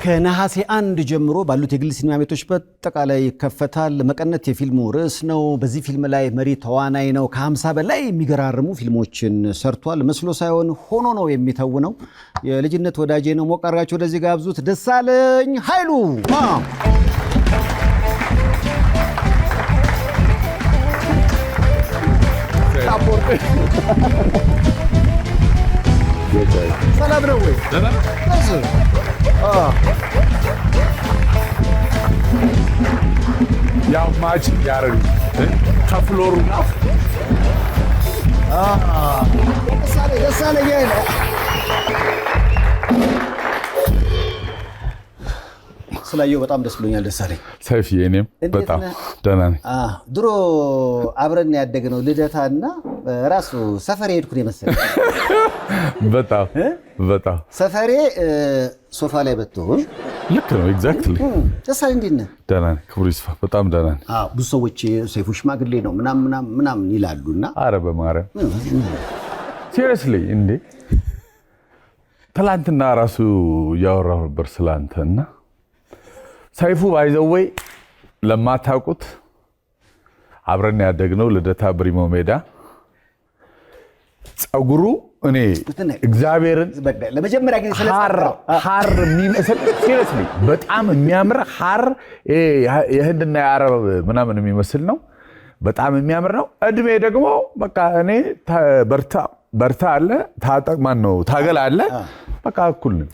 ከነሐሴ 1 ጀምሮ ባሉት የግል ሲኒማ ቤቶች በአጠቃላይ ይከፈታል። መቀነት የፊልሙ ርዕስ ነው። በዚህ ፊልም ላይ መሪ ተዋናይ ነው። ከ50 በላይ የሚገራርሙ ፊልሞችን ሰርቷል። መስሎ ሳይሆን ሆኖ ነው የሚተውነው። የልጅነት ወዳጄ ነው። ሞቅ አድርጋችሁ ወደዚህ ጋብዙት። ደሳለኝ ኃይሉ ሰላም ነው ወይ? ያው ማች ያረግ ከፍሎሩና ደሳለኝ ነው። ስላየው በጣም ደስ ብሎኛል ደሳለኝ። ሰይፍዬ እኔም በጣም ደህና ነኝ። ድሮ አብረን ያደግነው ልደታና ራሱ ሰፈሬ ሄድኩ ነው መሰለኝ። በጣም ሰፈሬ ሶፋ ላይ በትሆን ልክ ነው። ኤግዛክትሊ ደሳለኝ እንዴት ነህ? ደህና ነኝ። ክብሩ ይስፋ በጣም ደህና ነኝ። ብዙ ሰዎች ሰይፉ ሽማግሌ ነው ምናምን ይላሉና አረ በማርያም ሲሪየስሊ እንዴ ትላንትና ራሱ ያወራሁ ነበር ስላንተና ሰይፉ ባይዘወይ ለማታውቁት አብረን ያደግነው ልደታ ብሪሞ ሜዳ ጸጉሩ እኔ እግዚአብሔርን ለመጀመሪያ ጊዜ ሐር የሚመስል ሲሪየስሊ በጣም የሚያምር ሐር የህንድና የአረብ ምናምን የሚመስል ነው። በጣም የሚያምር ነው። እድሜ ደግሞ በቃ እኔ በርታ አለ ታጠቅማን ነው ታገል አለ በቃ እኩል ነው።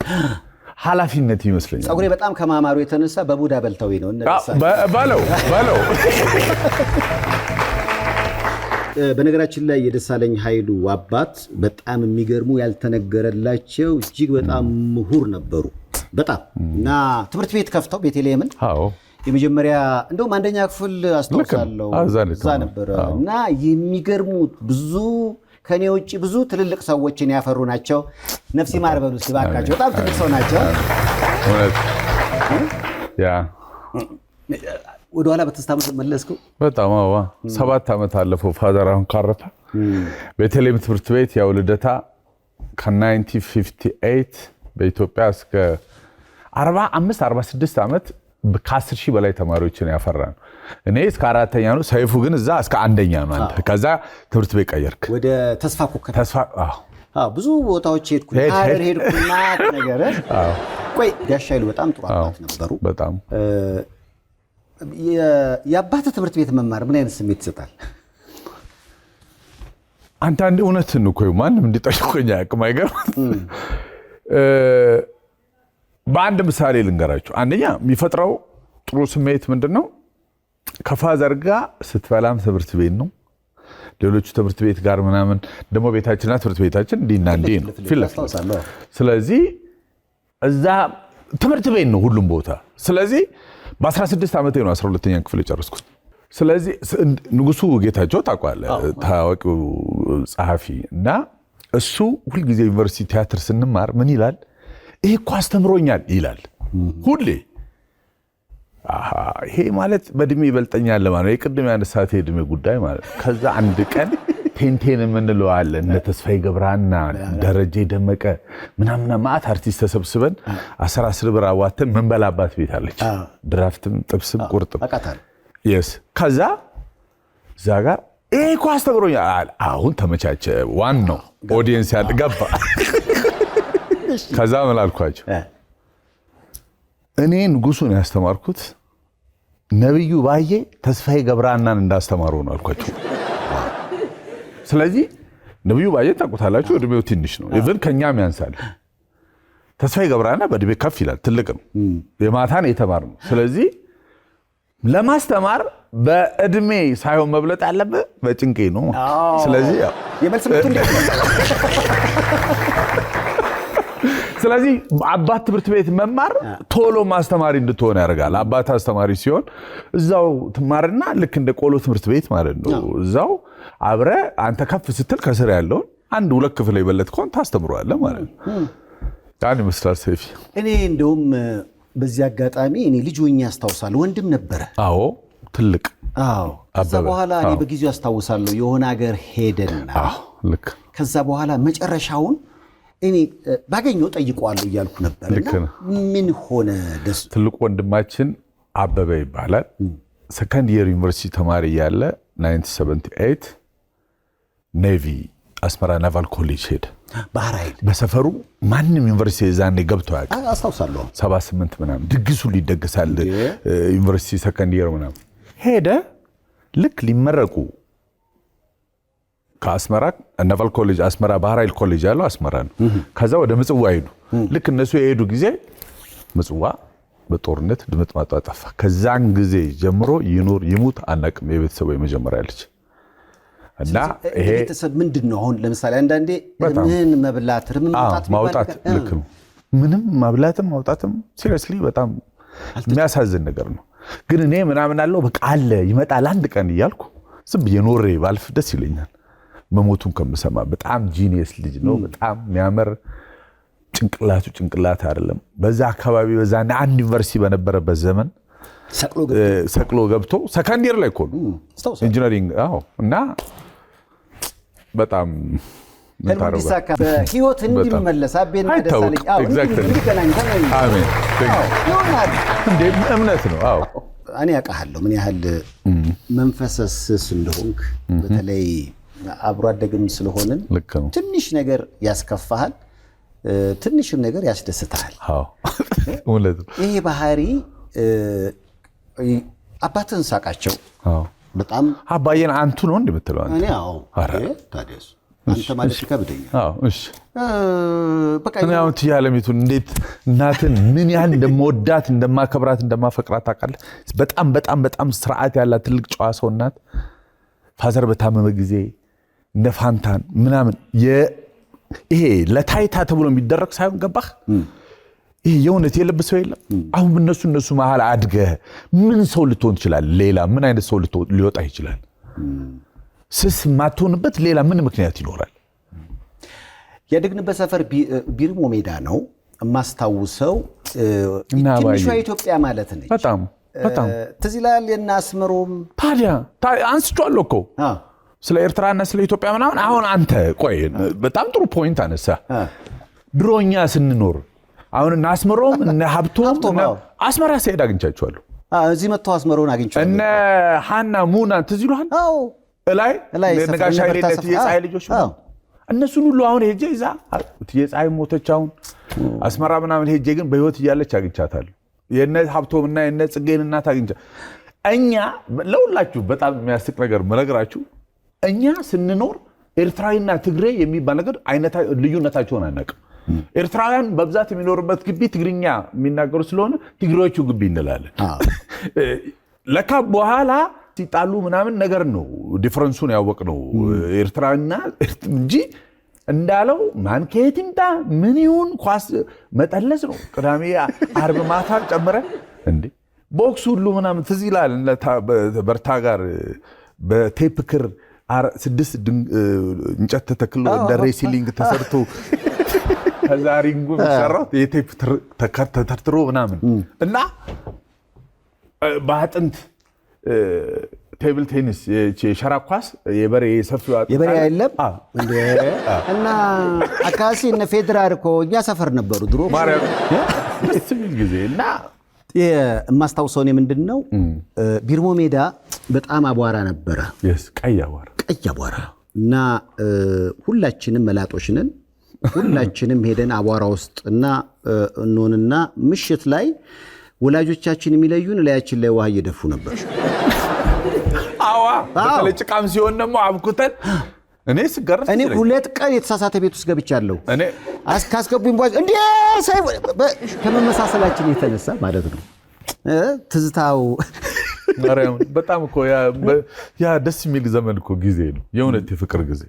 ኃላፊነት ይመስለኛል። ጸጉሬ በጣም ከማማሩ የተነሳ በቡዳ በልተው ነው ባለው በነገራችን ላይ የደሳለኝ ኃይሉ አባት በጣም የሚገርሙ ያልተነገረላቸው እጅግ በጣም ምሁር ነበሩ። በጣም እና ትምህርት ቤት ከፍተው ቤተልሔምን የመጀመሪያ እንደውም አንደኛ ክፍል አስተዋውሳለሁ እዛ ነበር እና የሚገርሙ ብዙ ከኔ ውጪ ብዙ ትልልቅ ሰዎችን ያፈሩ ናቸው። ነፍሲ ማር በሉ እስኪ እባካቸው። በጣም ትልቅ ሰው ናቸው። ወደ ኋላ በተስታመስ መለስኩ። በጣም 7 ዓመት አለፈው ፋዘር አሁን ካረፈ። ቤተልሔም ትምህርት ቤት ያው ልደታ ከ1958 በኢትዮጵያ እስከ 45 46 ዓመት ከ10 ሺህ በላይ ተማሪዎችን ያፈራ ነው። እኔ እስከ 4ኛ ነው። ሰይፉ ግን እዛ እስከ 1ኛ ነው። አንተ ከዛ ትምህርት ቤት ቀየርክ ወደ ተስፋ ኮከብ። ብዙ ቦታዎች ሄድኩና ነገር ቆይ ጋሽ ኃይሉ በጣም ጥሩ አባት ነበሩ። በጣም የአባት ትምህርት ቤት መማር ምን አይነት ስሜት ይሰጣል? አንተ አንድ እውነትን እኮ ማንም እንዲጠይቀኝ አያውቅም። አይገርም። በአንድ ምሳሌ ልንገራችሁ። አንደኛ የሚፈጥረው ጥሩ ስሜት ምንድነው? ከፋዘር ጋር ስትበላም ትምህርት ቤት ነው። ሌሎቹ ትምህርት ቤት ጋር ምናምን ደግሞ ቤታችንና ትምህርት ቤታችን እንዲና እንዲ ነው ፊልም። ስለዚህ እዛ ትምህርት ቤት ነው ሁሉም ቦታ። ስለዚህ በ16 ዓመቴ ነው 12ኛ ክፍል የጨረስኩት። ስለዚህ ንጉሱ ጌታቸው ታውቃለህ፣ ታዋቂው ጸሐፊ እና እሱ ሁልጊዜ ዩኒቨርሲቲ ቲያትር ስንማር ምን ይላል? ይሄ እኮ አስተምሮኛል ይላል ሁሌ። ይሄ ማለት በእድሜ ይበልጠኛል ማለት ነው። የቅድም ያነሳት የእድሜ ጉዳይ ማለት ነው። ከዛ አንድ ቀን ቴንቴን የምንለው አለ እነ ተስፋዬ ገብረሃና ደረጀ ደመቀ ምናምን ማአት አርቲስት ተሰብስበን 10 ብር አዋተን መንበላባት ቤት አለች። ድራፍትም ጥብስም ቁርጥም ከዛ እዛ ጋር ይሄ እኮ አስተምሮኛል። አሁን ተመቻቸ። ዋናው ኦዲየንስ ያለ ገባ። ከዛ ምን አልኳቸው? እኔ ንጉሱን ያስተማርኩት ነብዩ ባዬ ተስፋዬ ገብረሃናን እንዳስተማሩ ነው አልኳቸው። ስለዚህ ነብዩ ባዬ ታውቁታላችሁ፣ እድሜው ትንሽ ነው። ኢቭን ከኛም ያንሳል። ተስፋዬ ገብረሃና በእድሜ ከፍ ይላል፣ ትልቅ ነው። የማታን የተማርነው። ስለዚህ ለማስተማር በእድሜ ሳይሆን መብለጥ ያለበት በጭንቄ ነው። ስለዚህ የመልስ ምቱ እንዴት ነው? ስለዚህ አባት ትምህርት ቤት መማር ቶሎ ማስተማሪ እንድትሆን ያደርጋል። አባት አስተማሪ ሲሆን እዛው ትማርና ልክ እንደ ቆሎ ትምህርት ቤት ማለት ነው። እዛው አብረ አንተ ከፍ ስትል ከስር ያለውን 1-2 ክፍል የበለጥከውን ታስተምረዋለህ ማለት ነው። ያን ይመስላል ሰይፍ። እኔ እንደውም በዚህ አጋጣሚ እኔ ልጅ ሆኜ አስታውሳለሁ። ወንድም ነበረ። አዎ ትልቅ። ከዛ በኋላ እኔ በጊዜው አስታውሳለሁ የሆነ ሀገር ሄደና ልክ ከዛ በኋላ መጨረሻውን እኔ ባገኘው ጠይቀዋለሁ እያልኩ ነበርና ምን ሆነ? ደስ ትልቁ ወንድማችን አበበ ይባላል። ሰከንድ ኢየር ዩኒቨርሲቲ ተማሪ ያለ 1978 ኔቪ አስመራ ናቫል ኮሌጅ ሄደ። ባህር ኃይል በሰፈሩ ማንም ዩኒቨርሲቲ ዛኔ ገብቶ ያውቃል። አስታውሳለሁ 78 ምናምን ድግሱ ሊደገሳል ዩኒቨርሲቲ ሰከንድ ኢየር ምናምን ሄደ። ልክ ሊመረቁ ከአስመራ ናቫል ኮሌጅ አስመራ ባህር ኃይል ኮሌጅ ያለው አስመራ ነው። ከዛ ወደ ምጽዋ ሄዱ። ልክ እነሱ የሄዱ ጊዜ ምጽዋ በጦርነት ድምጥማጧ ጠፋ። ከዛን ጊዜ ጀምሮ ይኑር ይሙት አናቅም የቤተሰቡ የመጀመሪያ ልጅ እና ይሄ ቤተሰብ ምንድነው? አሁን ለምሳሌ አንዳንዴ ምን መብላት ማውጣት ልክ ነው። ምንም ማብላትም ማውጣትም ሲሪየስሊ በጣም የሚያሳዝን ነገር ነው። ግን እኔ ምናምን አለው በቃ አለ ይመጣል አንድ ቀን እያልኩ ዝም ብዬ ኖሬ ባልፍ ደስ ይለኛል። መሞቱን ከምሰማ በጣም ጂኒየስ ልጅ ነው። በጣም የሚያምር ጭንቅላት አይደለም። በዛ አካባቢ በዛ አንድ ዩኒቨርሲቲ በነበረበት ዘመን ሰቅሎ ገብቶ ሰከንድ ኢየር ላይ ኮሉ ኢንጂነሪንግ እና በጣም በህይወት እንዲመለስ አቤና ደሳለኝ እምነት ነው። እኔ ያውቃለሁ ምን ያህል መንፈሰስስ እንደሆንክ በተለይ አብሮ አደግም ስለሆንን ትንሽ ነገር ያስከፋሃል፣ ትንሽም ነገር ያስደስታል። ይሄ ባህሪ አባትን ሳቃቸው በጣም አባዬን አንቱ ነው እንደምትለው እኔ ታዲያስ አንተ ማለት ይከብደኛል። እሺ በቃ እኔ አሁን ትያለሚቱን እንዴት እናትን ምን ያህል እንደምወዳት እንደማከብራት እንደማፈቅራት ታውቃለህ። በጣም በጣም በጣም ስርዓት ያላት ትልቅ ጨዋ ሰው ናት። ፋዘር በታመመ ጊዜ እነ ፋንታን ምናምን ይሄ ለታይታ ተብሎ የሚደረግ ሳይሆን ገባህ ይሄ የእውነት የለበሰው የለም። አሁን እነሱ መሃል አድገህ ምን ሰው ልትሆን ትችላለህ? ሌላ ምን አይነት ሰው ሊወጣ ይችላል? ስስ ማትሆንበት ሌላ ምን ምክንያት ይኖራል? ያደግንበት ሰፈር ቢርሞ ሜዳ ነው የማስታውሰው። ትንሿ ኢትዮጵያ ማለት ነች። በጣም ትዝ ይላል የናስመሮም ታዲያ አንስቼዋለሁ እኮ ስለ ኤርትራና ስለ ኢትዮጵያ ምናምን። አሁን አንተ ቆይ በጣም ጥሩ ፖይንት አነሳ። ድሮኛ ስንኖር አሁን እናስመሮም እነ ሀብቶም አስመራ ሲሄድ አግኝቻቸዋለሁ። እዚህ መጥተው አስመሮን አግኝቻለሁ። እነ ሃና ሙና ትዝ ይሉሃል? እላይ ለነጋሽ ኃይሌነት የፀሐይ ልጆች እነሱን ሁሉ አሁን ሄጄ እዛ የፀሐይ ሞተች አሁን አስመራ ምናምን ሄጄ ግን በህይወት እያለች አግኝቻታለሁ። የነ ሀብቶምና የነ ጽጌን እናት አግኝቻ እኛ ለሁላችሁ በጣም የሚያስቅ ነገር መነግራችሁ እኛ ስንኖር ኤርትራዊና ትግሬ የሚባል ነገር ልዩነታቸውን አናውቅም። ኤርትራውያን በብዛት የሚኖርበት ግቢ ትግርኛ የሚናገሩ ስለሆነ ትግሬዎቹ ግቢ እንላለን። ለካ በኋላ ሲጣሉ ምናምን ነገር ነው ዲፈረንሱን ያወቅነው ኤርትራና እንጂ እንዳለው ማን ከየት ይምጣ ምን ይሁን ኳስ መጠለስ ነው። ቅዳሜ ዓርብ ማታ ጨምረ እንዴ ቦክስ ሁሉ ምናምን ትዝ ይላል። በርታ ጋር በቴፕ ክር 6 እንጨት ተተክሎ እንደ ሬስሊንግ ተሰርቶ ከዛ ሪንጉ ተሰራው የቴፕ ተተርትሮ ምናምን እና በአጥንት ቴብል ቴኒስ የሸራ ኳስ የበሬ ሰፊው የበሬ አይደለም እንዴ? እና አካሲ እነ ፌደራል እኮ እኛ ሰፈር ነበሩ ድሮ ማርያም ስሚል ጊዜ እና የማስታውሰው እኔ ምንድነው ቢርሞ ሜዳ በጣም አቧራ ነበረ። ቀይ አቧራ እና ሁላችንም መላጦች ነን። ሁላችንም ሄደን አቧራ ውስጥ እና እንሆንና ምሽት ላይ ወላጆቻችን የሚለዩን ላያችን ላይ ውሃ እየደፉ ነበር። በተለይ ጭቃም ሲሆን ደግሞ አብኩተን እኔ 2 ቀን የተሳሳተ ቤት ውስጥ ገብቻለሁ። ካስገቡኝ በኋላ እንዴ ከመመሳሰላችን የተነሳ ማለት ነው ትዝታው ማርያም በጣም እኮ ያ ደስ የሚል ዘመን እኮ ጊዜ ነው የእውነት የፍቅር ጊዜ።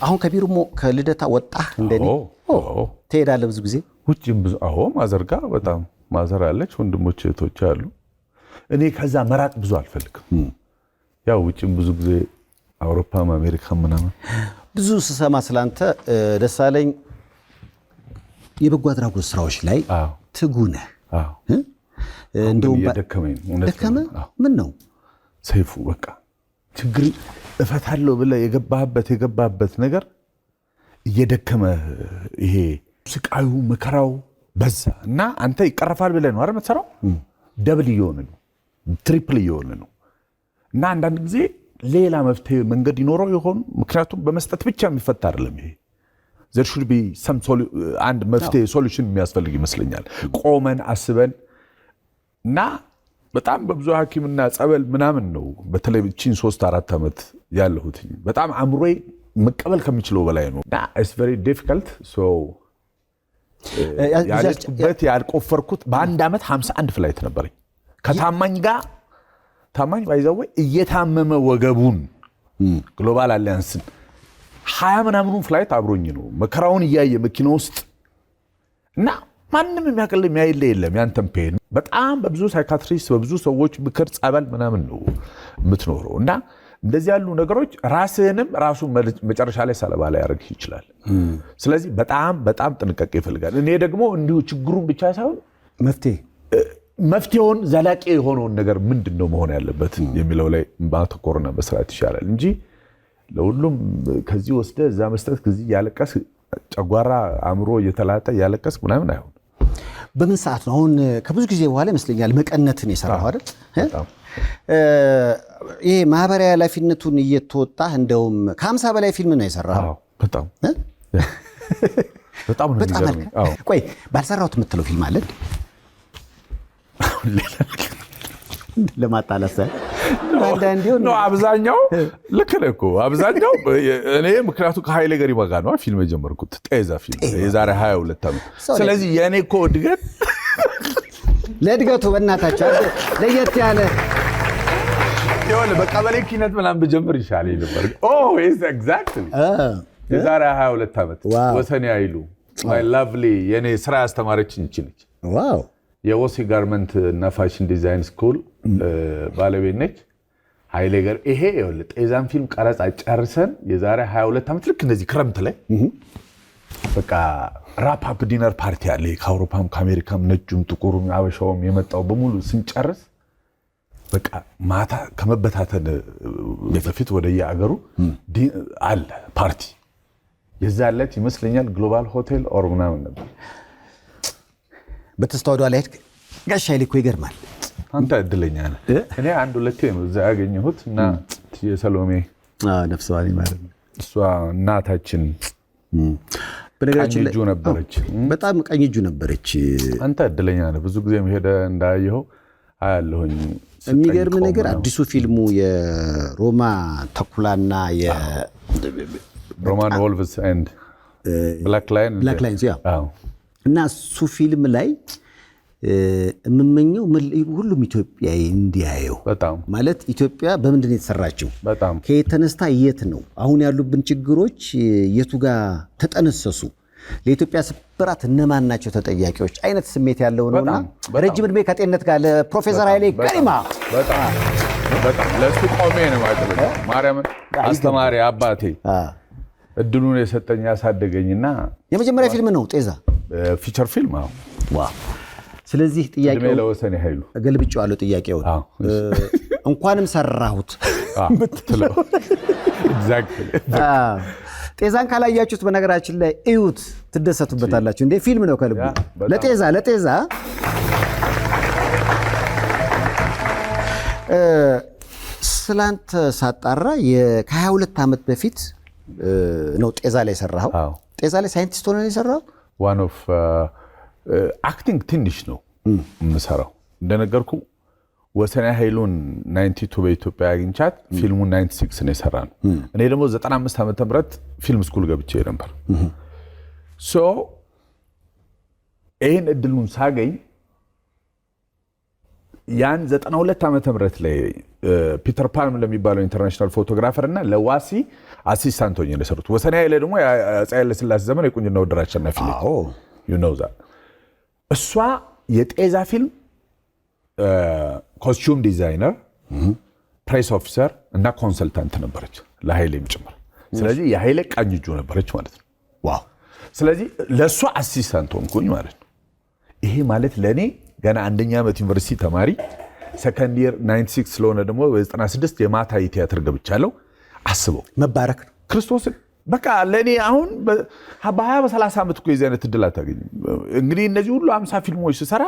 አሁን ከቢርሞ ከልደታ ወጣህ እንደኔ ትሄዳለህ ብዙ ጊዜ ውጭም ብዙ ማዘርጋ በጣም ማዘር አለች፣ ወንድሞች እህቶች አሉ። እኔ ከዛ መራቅ ብዙ አልፈልግም። ያው ውጭም ብዙ ጊዜ አውሮፓም አሜሪካም ምናምን ብዙ ስሰማ ስላንተ ደሳለኝ የበጎ አድራጎት ስራዎች ላይ ትጉ ነህ። እንደውም ደከመ ምን ነው ሰይፉ በቃ ችግር እፈታለሁ ብለህ የገባህበት ነገር እየደከመ ይሄ ስቃዩ መከራው በዛ እና አንተ ይቀርፋል ብለህ ነው አይደል የምትሰራው ደብል እየሆነ ነው ትሪፕል እየሆነ ነው እና አንዳንድ ጊዜ ሌላ መፍትሄ መንገድ ይኖረው ይሆን ምክንያቱም በመስጠት ብቻ የሚፈታ አይደለም ይሄ there should be some አንድ መፍትሄ ሶሉሽን የሚያስፈልግ ይመስለኛል ቆመን አስበን እና በጣም በብዙ ሐኪምና ጸበል ምናምን ነው በተለይ እቺን 3-4 ዓመት ያለሁት በጣም አምሮይ መቀበል ከሚችለው በላይ ነው እና it's very difficult so ያለበት ያልቆፈርኩት በአንድ ዓመት 51 ፍላይት ነበርኝ ከታማኝ ጋር ታማኝ ባይዘው እየታመመ ወገቡን ግሎባል አሊያንስን 20 ምናምኑን ፍላይት አብሮኝ ነው መከራውን እያየ መኪና ውስጥ እና ማንንም የሚያቀል የሚያይል የለም ያንተም ፔን በጣም በብዙ ሳይካትሪስት በብዙ ሰዎች ምክር ጸበል ምናምን ነው የምትኖረው እና እንደዚህ ያሉ ነገሮች ራስህንም ራሱ መጨረሻ ላይ ሰለባ ላይ ያደርግ ይችላል ስለዚህ በጣም በጣም ጥንቃቄ ይፈልጋል እኔ ደግሞ እንዲሁ ችግሩን ብቻ ሳይሆን መፍትሄውን ዘላቂ የሆነውን ነገር ምንድነው መሆን ያለበት የሚለው ላይ ማተኮርና መስራት ይሻላል እንጂ ለሁሉም ከዚህ ወስደ እዛ መስጠት ከዚህ ያለቀስ ጨጓራ አምሮ እየተላጠ ያለቀስ ምናምን አይሆን በምን ሰዓት ነው አሁን ከብዙ ጊዜ በኋላ ይመስለኛል መቀነትን የሰራው አይደል ይሄ ማህበራዊ ኃላፊነቱን እየተወጣ እንደውም ከ50 በላይ ፊልም ነው የሰራው በጣም በጣም ነው የሚገርመው ቆይ ባልሰራሁት የምትለው ፊልም አለ ለማጣላሰ ነው አብዛኛው ልክ ነው እኮ አብዛኛው እኔ ምክንያቱም ከኃይሌ ገሪማ ጋር ነው ፊልም የጀመርኩት ጤዛ ፊልም የዛሬ 22 ዓመት ስለዚህ የኔ እኮ እድገት ለእድገቱ በእናታችሁ ለየት ያለ ይወለ በቀበሌ ኪነት ምናምን በጀምር ይሻላል ነበር ኢዝ ኤግዛክትሊ የዛሬ 22 ዓመት ወሰኔ አይሉ ማይ ላቭሊ የኔ ስራ አስተማረችኝ ነች ዋው የወሲ ጋርመንት እና ፋሽን ዲዛይን ስኩል ባለቤት ነች ኃይሌ ገር ይሄ ይወለ ጤዛን ፊልም ቀረጻ ጨርሰን የዛሬ 22 ዓመት ልክ እንደዚህ ክረምት ላይ በቃ ራፕ አፕ ዲነር ፓርቲ አለ ከአውሮፓም ከአሜሪካም ነጩም ጥቁሩም አበሻውም የመጣው በሙሉ ስንጨርስ በቃ ማታ ከመበታተን በፊት ወደ ያገሩ አለ ፓርቲ የዛለት ይመስለኛል ግሎባል ሆቴል ኦር ምናምን ነበር በተስተዋዶ ላይ ጋሽ ኃይሌ እኮ ይገርማል አንተ እድለኛ ነህ እኔ አንድ ሁለቴ ነው እዛ ያገኘሁት እና የሰሎሜ ነፍሷን ማለት ነው እሷ እናታችን በነገራችን ላይ ነበረች በጣም ቀኝ እጁ ነበረች አንተ እድለኛ ነህ ብዙ ጊዜ ሄደ እንዳየው አያለሁኝ የሚገርም ነገር አዲሱ ፊልሙ የሮማ ተኩላና ሮማን ወልቭስ ኤንድ ብላክ ላይንስ ያው እና እሱ ፊልም ላይ የምመኘው ሁሉም ኢትዮጵያዊ እንዲያየው ማለት ኢትዮጵያ በምንድን ነው የተሰራችው ከየት ተነስታ የት ነው አሁን ያሉብን ችግሮች የቱ ጋር ተጠነሰሱ ለኢትዮጵያ ስብራት እነማን ናቸው ተጠያቂዎች አይነት ስሜት ያለው ነውና ረጅም እድሜ ከጤንነት ጋር ለፕሮፌሰር ኃይሌ ገሪማ በጣም ለሱ ቆሜ ነው ማለት ማርያም አስተማሪ አባቴ እድሉን የሰጠኝ ያሳደገኝና የመጀመሪያ ፊልም ነው ጤዛ ፊቸር ፊልም ዋው ስለዚህ ጥያቄው ለወሰኔ ኃይሉ ገልብጫዋለሁ ጥያቄው እንኳንም ሰራሁት ምትለው ኤግዛክትሊ ጤዛን ካላያችሁት በነገራችን ላይ እዩት ትደሰቱበታላችሁ እንዴ ፊልም ነው ከልቡ ለጤዛ ስላንተ ሳጣራ ከ22 ዓመት በፊት ነው ጤዛ ላይ ሰራው ጤዛ ላይ ሳይንቲስት ሆነ የሰራው one of acting ትንሽ ነው የምሰራው እንደነገርኩ ወሰኔ ኃይሉን 92 በኢትዮጵያ አግኝቻት ፊልሙን 96 ነው የሰራነው እኔ ደግሞ 95 ዓመተ ምህረት ፊልም ስኩል ገብቼ ነበር ሶ ይሄን እድሉን ሳገኝ ያን 92 ዓመተ ምህረት ላይ ፒተር ፓልም ለሚባለው ኢንተርናሽናል ፎቶግራፈር እና ለዋሲ አሲስታንት ሆኜ ነው የሰሩት ወሰኔ ኃይሌ ደግሞ የአፄ ኃይለ ሥላሴ ዘመን የቁንጅና ውድድር አሸናፊ ነች you know that እሷ የጤዛ ፊልም ኮስቹም ዲዛይነር ፕሬስ ኦፊሰር እና ኮንሰልታንት ነበረች ለኃይሌም ጭምር ስለዚህ የኃይሌ ቀኝ እጁ ነበረች ማለት ነው ዋው ስለዚህ ለሷ አሲስታንት ሆንኩኝ ማለት ነው ይሄ ማለት ለኔ ገና አንደኛ ዓመት ዩኒቨርሲቲ ተማሪ ሰከንድ ኢየር 96 ስለሆነ ደግሞ በ96 የማታ ቲያትር ገብቻለሁ አስበው መባረክ ክርስቶስ በቃ ለእኔ አሁን በ20 በ30 ዓመት እኮ የዚህ አይነት እድል አታገኝም። እንግዲህ እነዚህ ሁሉ 50 ፊልሞች ስሰራ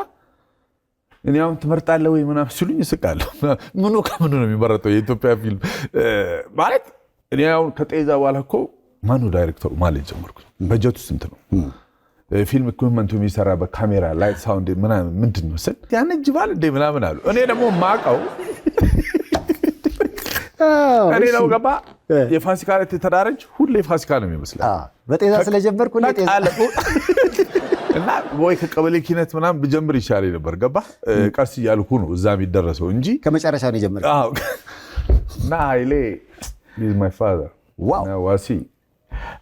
እኔ አሁን ትመርጣለህ ወይ ምናምን ሲሉኝ እስቃለሁ። ምኑ ከምኑ ነው የሚመረጠው? የኢትዮጵያ ፊልም ማለት እኔ አሁን ከጤዛ በኋላ እኮ ማኑ ዳይሬክተሩ ማለት ጀመርኩ። በጀቱ ስንት ነው? ፊልም ኢኩዊፕመንቱ የሚሰራበት ካሜራ፣ ላይት፣ ሳውንድ ምናምን ምንድን ነው ስል ያነጅባል እንደ ምናምን አሉ። እኔ ደግሞ ማቀው እኔ ነው ገባ የፋሲካ ዕለት የተዳረች ሁሌ ፋሲካ ነው የሚመስለው። በጤዛ ስለጀመርኩ እና ወይ ከቀበሌ ኪነት ምናምን ብጀምር ይሻለኝ ነበር። ገባ ቀስ እያልኩ ነው እዛ የሚደረሰው እንጂ ከመጨረሻ ነው የጀመርኩት። እና ኃይሌ is my father ዋሲ።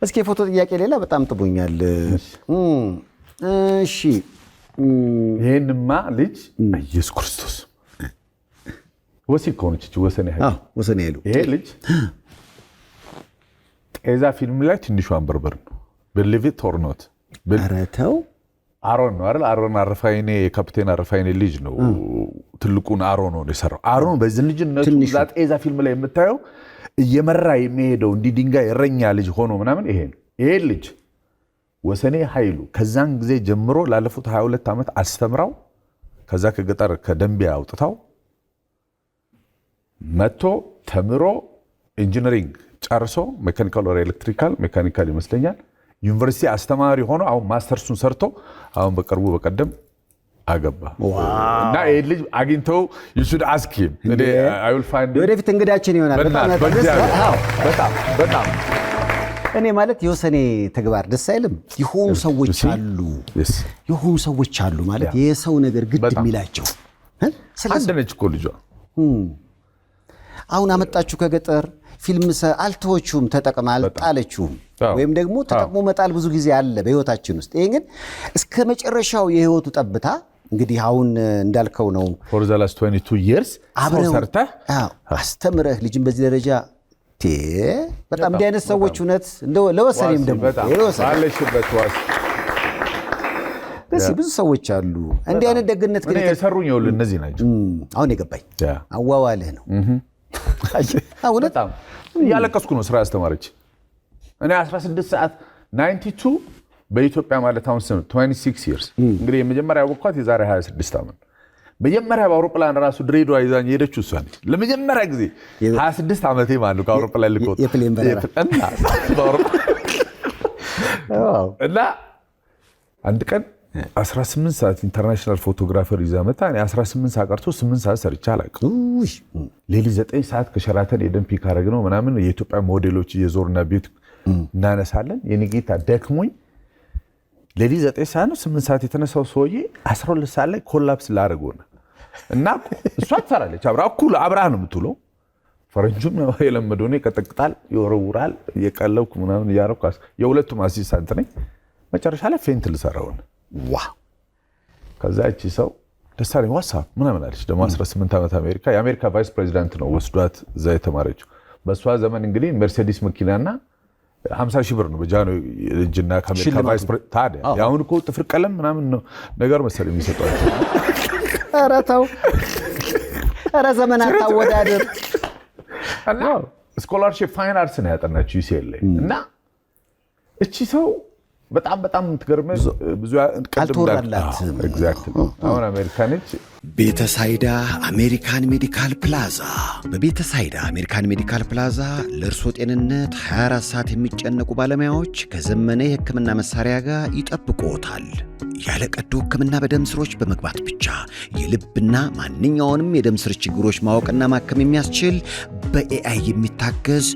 እስኪ የፎቶ ጥያቄ ሌላ በጣም ጥቦኛል። እሺ ይሄንማ ልጅ ኢየሱስ ክርስቶስ ወሲ ኮንች ወሰኔ ኃይሉ ይሄ ልጅ ጤዛ ፊልም ላይ ትንሹ አንበርበር ነው። believe it or not ኧረ ተው አሮን ነው አይደል? አሮን አረፋይኔ የካፕቴን አረፋይኔ ልጅ ነው። ትልቁን አሮን ነው የሰራው። አሮን በዚህ ልጅነቱ ጤዛ ፊልም ላይ የምታየው እየመራ የሚሄደው እንዲህ ድንጋይ እረኛ ልጅ ሆኖ ምናምን ይሄ ልጅ ወሰኔ ኃይሉ ከዛን ጊዜ ጀምሮ ላለፉት 22 ዓመት አስተምራው ከዛ ከገጠር ከደንቢያ አውጥታው መጥቶ ተምሮ ኢንጂነሪንግ ጨርሶ ሜካኒካል ኦር ኤሌክትሪካል ሜካኒካል ይመስለኛል ዩኒቨርሲቲ አስተማሪ ሆኖ አሁን ማስተርሱን ሰርቶ አሁን በቅርቡ በቀደም አገባ። እና ይሄ ልጅ አግኝተው you should ask him I will find ወደፊት እንግዳችን ይሆናል። በጣም እኔ ማለት የወሰኔ ተግባር ደስ አይልም። የሆኑ ሰዎች አሉ ማለት የሰው ነገር ግድ የሚላቸው አንድ ነች እኮ ልጇ። አሁን አመጣችሁ ከገጠር ፊልም አልተወችውም፣ ተጠቅማ አልጣለችውም። ወይም ደግሞ ተጠቅሞ መጣል ብዙ ጊዜ አለ በህይወታችን ውስጥ። ይሄ ግን እስከ መጨረሻው የህይወቱ ጠብታ እንግዲህ አሁን እንዳልከው ነው። for the last 22 years አብረው ሰርተህ አስተምረህ ልጅን በዚህ ደረጃ በጣም እንዲህ አይነት ሰዎች እውነት እንደው ለወሰኔም ደግሞ ባለሽበት ዋስ ደስ ብዙ ሰዎች አሉ እንዲህ አይነት ደግነት ግን የሰሩኝ ይኸውልህ እነዚህ ናቸው። አሁን የገባኝ አዋዋልህ ነው። በጣም እያለቀስኩ ነው ስራ ያስተማረች። እኔ 16 ሰዓት 92 በኢትዮጵያ ማለት አሁን 26 years እንግዲህ የመጀመሪያ ወቅቷት የዛሬ 26 ዓመት በመጀመሪያ በአውሮፕላን ራሱ ድሬዳዋ ይዛኝ ሄደችው እሷ ነች። ለመጀመሪያ ጊዜ 26 ዓመቴ ማለት ከአውሮፕላን ልቆጥ እና አንድ ቀን 18 ሰዓት ኢንተርናሽናል ፎቶግራፈር ይዛ መጣ። እኔ 18 ሰዓት ቀርቶ 8 ሰዓት ሰርቻ አላውቅም። ሌሊት 9 ሰዓት ከሸራተን ኤደን ፒክ አደረግነው ምናምን የኢትዮጵያ ሞዴሎች እየዞርና ቤት እናነሳለን። የኔ ጌታ ደክሞኝ ሌሊት 9 ሰዓት ነው 8 ሰዓት የተነሳው ሰውዬ 12 ሰዓት ላይ ኮላፕስ ላደረገውና እና እሷ ትሰራለች አብራ ነው የምትውለው። ፈረንጁም የለመደው ነው ይቀጠቅጣል፣ ይወረውራል፣ እየቀለብኩ ምናምን እያደረኩ የሁለቱም አሲስታንት ነኝ። መጨረሻ ላይ ፌንት ልሰራውን ከዛ እቺ ሰው ደሳለኝ ዋትስአፕ ምናምን አለች። ደግሞ 18 ዓመት የአሜሪካ ቫይስ ፕሬዚዳንት ነው ወስዷት እዛ የተማረችው። በሷ ዘመን እንግዲህ ሜርሴዲስ መኪናና 50 ሺህ ብር ነው በጃኖ እጅና ከአሜሪካ ቫይስ ፕሬዚዳንት። ታዲያ ያሁን እኮ ጥፍር ቀለም ምናምን ነው ነገር መሰለኝ የሚሰጧቸው። ኧረ ተው ኧረ ዘመን አታወዳድር። እና ስኮላርሺፕ ፋይን አርትስ ነው ያጠናችው UCL ላይ። እና እቺ ሰው በጣም ትገርም ብዙ አልተወራላትም። ኤግዛክትሊ አሁን አሜሪካኖች ቤተሳይዳ አሜሪካን ሜዲካል ፕላዛ። በቤተሳይዳ አሜሪካን ሜዲካል ፕላዛ ለእርሶ ጤንነት 24 ሰዓት የሚጨነቁ ባለሙያዎች ከዘመነ የሕክምና መሳሪያ ጋር ይጠብቅዎታል። ያለ ቀዶ ሕክምና በደም ስሮች በመግባት ብቻ የልብና ማንኛውንም የደም ስር ችግሮች ማወቅና ማከም የሚያስችል በኤአይ የሚታገዝ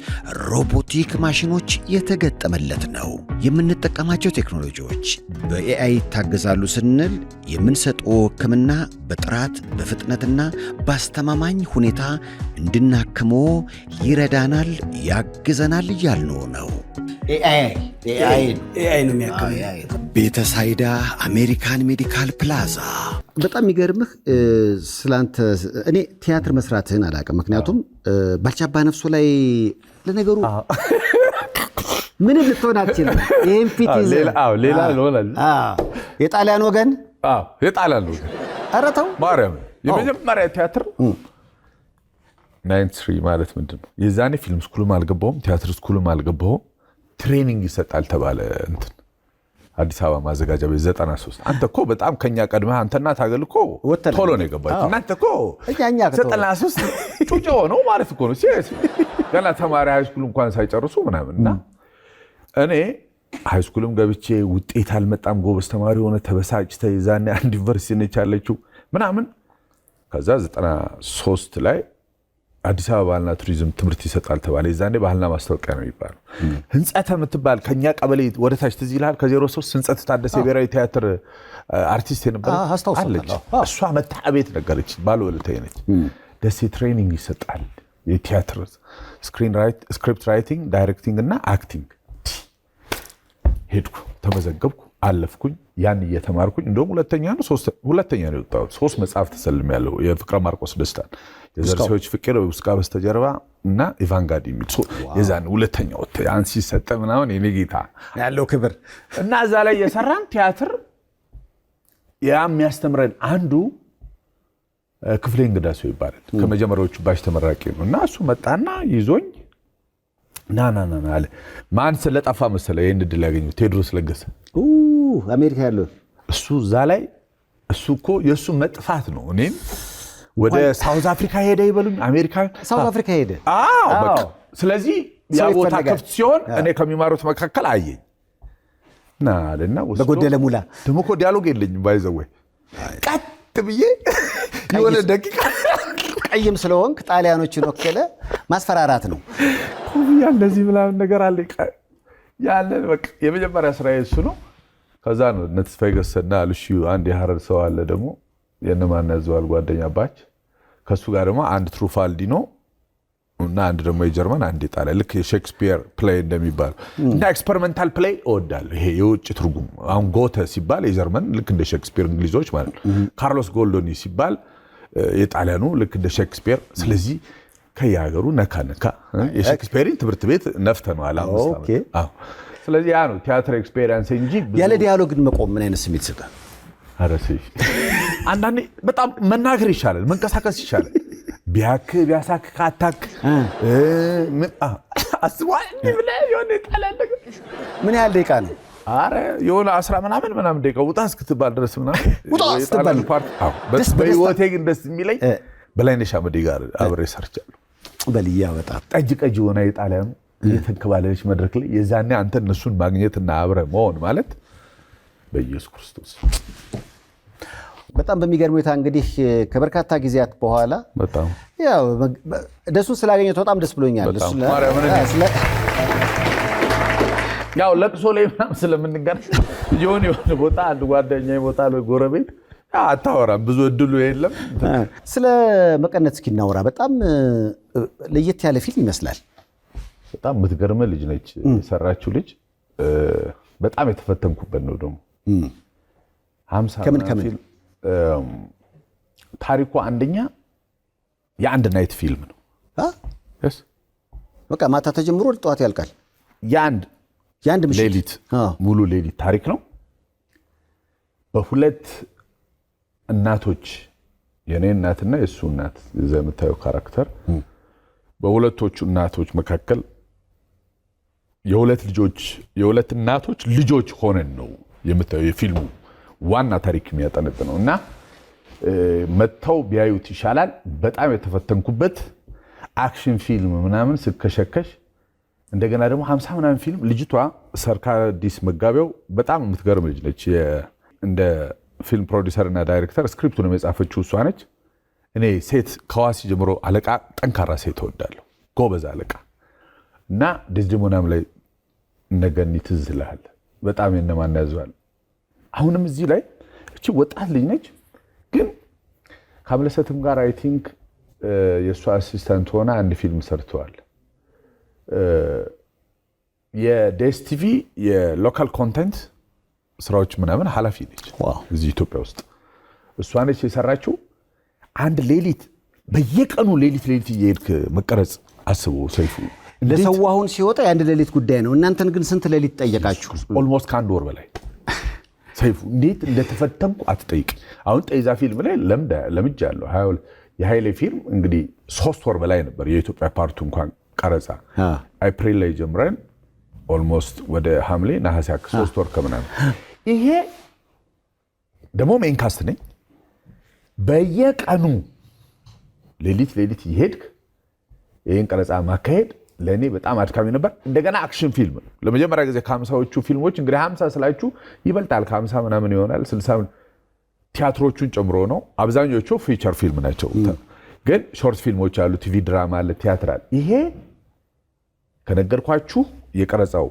ሮቦቲክ ማሽኖች የተገጠመለት ነው። የምንጠቀማቸው ቴክኖሎጂዎች በኤአይ ይታገዛሉ ስንል የምንሰጠው ሕክምና በጥራት በፍጥነትና በአስተማማኝ ሁኔታ እንድናክሞ ይረዳናል፣ ያግዘናል እያልነው ነው። ኤአይ ነው የሚያክመው። ቤተሳይዳ አሜሪካን ሜዲካል ፕላዛ። በጣም የሚገርምህ ስላንተ እኔ ቲያትር መስራትህን አላውቅም። ምክንያቱም ባልቻባ ነፍሶ ላይ ለነገሩ ምንም ልትሆን አትችልም። ይህም ፊት ሌላ ልሆናል። የጣሊያን ወገን የጣሊያን ወገን ኧረ ተው ማርያም የመጀመሪያ ቲያትር 93 ማለት ምንድን ነው? የዛኔ ፊልም ስኩልም አልገባሁም፣ ቲያትር ስኩልም አልገባሁም። ትሬኒንግ ይሰጣል ተባለ እንትን አዲስ አበባ ማዘጋጃ ቤት 93 አንተ እኮ በጣም ከኛ ቀድመህ አንተና ታገል እኮ ቶሎ ነው የገባችው እናንተ እኮ 93 ጩጮ ነው ማለት እኮ ነው ሲሪየስ ገና ተማሪ ሃይስኩል እንኳን ሳይጨርሱ ምናምንና እኔ ሃይስኩልም ገብቼ ውጤት አልመጣም ጎበዝ ተማሪ ሆነ ተበሳጭተ ይዛኔ አንድ ዩኒቨርሲቲ ነች ያለችው ምናምን ከዛ 93 ላይ አዲስ አበባ ባህልና ቱሪዝም ትምህርት ይሰጣል ተባለ ይዛኔ ባህልና ማስታወቂያ ነው የሚባለው ህንጻተ የምትባል ከኛ ቀበሌ ወደ ታች ትዝ ይላል ከ03 ህንጻተ ታደሰ ብሔራዊ ቲያትር አርቲስት የነበረች አለች እሷ መታ ቤት ነገረች ባለወለታዬ ነች ደሴ ትሬኒንግ ይሰጣል የቲያትር ስክሪፕት ራይቲንግ ዳይሬክቲንግ እና አክቲንግ ሄድኩ ተመዘገብኩ አለፍኩኝ ያን እየተማርኩኝ እንደውም ሁለተኛ ነው የወጣሁት 3 መጽሐፍ ተሰልሜያለሁ የፍቅረ ማርቆስ ደስታን የዘርሰዎች ፍቅር ውስጥ በስተጀርባ እና ኢቫንጋዲ የሚል የዛን ሁለተኛ ወጥ ያን ሲሰጠ ምናምን የኔ ጌታ ያለው ክብር እና እዛ ላይ የሰራን ቲያትር ያ የሚያስተምረን አንዱ ክፍሌ እንግዳ ሰው ይባላል ከመጀመሪያዎቹ ባሽ ተመራቂ ነው እና እሱ መጣና ይዞኝ ና አለ ማን ስለጠፋ መሰለህ ይሄን ድል ያገኘው ቴዎድሮስ ለገሰ አሜሪካ ያለው እሱ እዛ ላይ እሱ እኮ የሱ መጥፋት ነው እኔም ወደ ሳውዝ አፍሪካ ሄደ ይበሉኝ አሜሪካ ሳውዝ አፍሪካ ሄደ በቃ ስለዚህ ያ ቦታ ከፍት ሲሆን እኔ ከሚማሩት መካከል አየኝ ና አለና በጎደለ ሙላ ደሞ እኮ ዲያሎግ የለኝም ባይዘወይ ቀጥ ብዬ የሆነ ደቂቃ ቀይም ስለሆንክ ጣሊያኖችን ወከለ ማስፈራራት ነው ኮቪያ እንደዚህ ብላን ነገር አለ ያለን በቃ የመጀመሪያ ስራዬ እሱ ነው ከዛ ነው ነጥስፋይ ገሰና አልሺ አንድ የሐረር ሰው አለ ደግሞ የነማን ያዘዋል ጓደኛ ባች ከሱ ጋር ደግሞ አንድ ትሩፋልዲኖ እና አንድ ደግሞ የጀርመን አንድ ጣሊያን ልክ የሼክስፒር ፕሌይ እንደሚባል እና ኤክስፐሪመንታል ፕሌይ እወዳለሁ ይሄ የውጭ ትርጉም አሁን ጎተ ሲባል የጀርመን ልክ እንደ ሼክስፒር እንግሊዞች ማለት ካርሎስ ጎልዶኒ ሲባል የጣሊያኑ ልክ እንደ ሼክስፒር ስለዚህ ከያገሩ ነካ የሼክስፒርን ትምህርት ቤት ነፍተናል አምስት አዎ ስለዚህ ያ ነው ቲያትር ኤክስፒሪየንስ እንጂ ያለ ዲያሎግ መቆም ምን አይነት ስሜት ይሰጣል አረሲ አንዳንዴ በጣም መናገር ይሻላል መንቀሳቀስ ይሻላል ቢያሳክ ካታክ ምን አስቧል ብለህ የሆነ ጣላለ ምን ያህል ደቂቃ ነው አረ የሆነ 10 ምናምን ደቂቃ ውጣ እስክትባል ድረስ ምናምን ውጣ እስክትባል በህይወቴ ግን ደስ የሚለኝ በላይነሽ አመዴ ጋር አብሬ ሰርቻለሁ በልያ በጣም ጠጅ ሆነ የጣሊያኑ የተንከባለለች መድረክ ላይ የዛኔ አንተ እነሱን ማግኘትና አብረ መሆን ማለት በኢየሱስ ክርስቶስ በጣም በሚገርም ሁኔታ እንግዲህ ከበርካታ ጊዜያት በኋላ በጣም ያው ደሱን ስላገኘሁት በጣም ደስ ብሎኛል ያው ለቅሶ ላይ ምናምን ስለምንገር የሆነ ቦታ አንድ ጓደኛዬ ቦታ ላይ ጎረቤት አታወራም ብዙ እድሉ የለም ስለ መቀነት እስኪ እናወራ በጣም ለየት ያለ ፊልም ይመስላል በጣም የምትገርም ልጅ ነች የሰራችው ልጅ በጣም የተፈተንኩበት ነው ደግሞ 50 ከምን ታሪኩ አንደኛ የአንድ ናይት ፊልም ነው በቃ ማታ ተጀምሮ ጠዋት ያልቃል የአንድ ምሽት ሌሊት ሙሉ ሌሊት ታሪክ ነው በሁለት እናቶች የኔ እናትና የሱ እናት የዘመታዩ ካራክተር በሁለቶቹ እናቶች መካከል የሁለት እናቶች ልጆች ሆነን ነው የምታየው የፊልሙ ዋና ታሪክ የሚያጠነጥነው እና መተው ቢያዩት ይሻላል በጣም የተፈተንኩበት አክሽን ፊልም ምናምን ስከሸከሽ እንደገና ደግሞ 50 ምናምን ፊልም ልጅቷ ሰርካዲስ መጋቢያው በጣም የምትገርም ልጅ ነች እንደ ፊልም ፕሮዲዩሰር እና ዳይሬክተር ስክሪፕቱን የጻፈችው እሷ ነች እኔ ሴት ከዋሲ ጀምሮ አለቃ ጠንካራ ሴት እወዳለሁ ጎበዝ አለቃ እና ዴዝዲሞናም ላይ ነገኒ ትዝ ይላል በጣም የነማን ያዘዋል አሁንም እዚህ ላይ እቺ ወጣት ልጅ ነች ግን ከአምለሰትም ጋር አይ ቲንክ የሷ አሲስታንት ሆና አንድ ፊልም ሰርተዋል የዴስቲቪ የሎካል ኮንቴንት ስራዎች ምናምን ኃላፊ ነች እዚህ ኢትዮጵያ ውስጥ እሷ ነች የሰራችው አንድ ሌሊት በየቀኑ ሌሊት እየሄድክ መቀረጽ አስቦ ሰይፉ ለሰው አሁን ሲወጣ የአንድ ሌሊት ጉዳይ ነው እናንተን ግን ስንት ሌሊት ጠየቃችሁ ኦልሞስት ከአንድ ወር በላይ ሰይፉ እንዴት እንደተፈተንኩ አትጠይቅ አሁን ጠይዛ ፊልም ላይ ለምጃለሁ የኃይሌ ፊልም እንግዲህ 3 ወር በላይ ነበር የኢትዮጵያ ፓርቱ እንኳን ቀረጻ ኤፕሪል ላይ ጀምረን ኦልሞስት ወደ ሐምሌ ነሐሴ 3 ወር ከምናምን ይሄ ደግሞ ሜን ካስት ነኝ በየቀኑ ሌሊት ይሄድክ ይሄን ቀረጻ ማካሄድ ለኔ በጣም አድካሚ ነበር እንደገና አክሽን ፊልም ለመጀመሪያ ጊዜ ከ50ዎቹ ፊልሞች እንግዲህ 50 ስላችሁ ይበልጣል ከ50 ምናምን ይሆናል 60 ቲያትሮቹን ጨምሮ ነው አብዛኞቹ ፊቸር ፊልም ናቸው ግን ሾርት ፊልሞች አሉ ቲቪ ድራማ አለ ቲያትር አለ ይሄ ከነገርኳችሁ የቀረጻው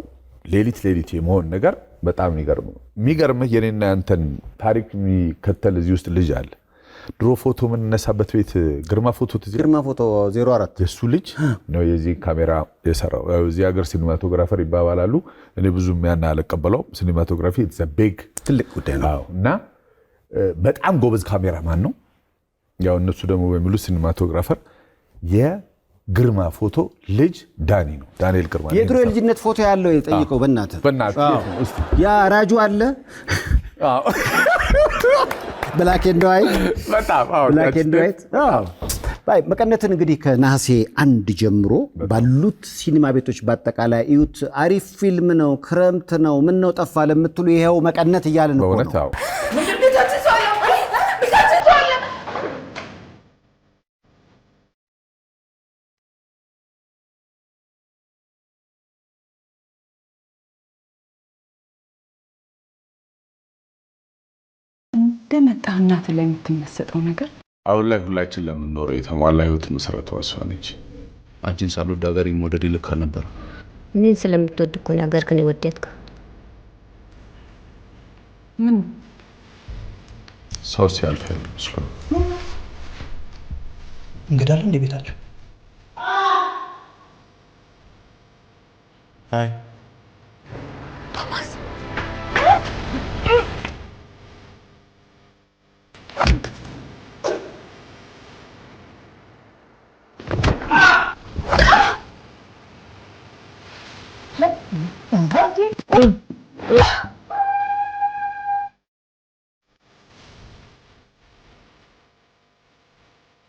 ሌሊት የመሆን ነገር በጣም የሚገርምህ የኔና አንተን ታሪክ የሚከተል እዚህ ውስጥ ልጅ አለ ድሮ ፎቶ የምንነሳበት ቤት ግርማ ፎቶ 04 የሱ ልጅ ነው የዚህ ካሜራ የሰራው እዚህ ሀገር ሲኒማቶግራፈር ይባባላሉ እኔ ብዙ የሚያና አልቀበለው ሲኒማቶግራፊ ኢትስ አ ቢግ ትልቅ ጉዳይ ነው እና በጣም ጎበዝ ካሜራማን ነው ያው እነሱ ደግሞ በሚሉ ሲኒማቶግራፈር የግርማ ፎቶ ልጅ ዳኒ ነው ዳንኤል ግርማ የድሮ የልጅነት ፎቶ ያለው የጠይቀው በእናትህ ያ ራጁ አለ አዎ ብላክ ኤንድ ዋይት በጣም ብላክ ኤንድ ዋይት ባይ መቀነትን እንግዲህ ከነሐሴ 1 ጀምሮ ባሉት ሲኒማ ቤቶች በአጠቃላይ እዩት አሪፍ ፊልም ነው ክረምት ነው ምን ነው ጠፋ ለምትሉ ይሄው መቀነት እያልን ነው በእውነት አዎ እንደመጣ እናት ላይ የምትመሰጠው ነገር አሁን ላይ ሁላችን ለምንኖረው የተሟላ ህይወት መሰረቱ እሷ ነች። አንቺን ሳልወድ ሀገሬን መውደድ ይልክ ነበር። እኔን ስለምትወድ እኮ ነው ሀገርህን የወደድከው። ምን ሰው ሲያልፍ ያለ መስሎ እንገዳለን እንደ ቤታችሁ አይ ቶማስ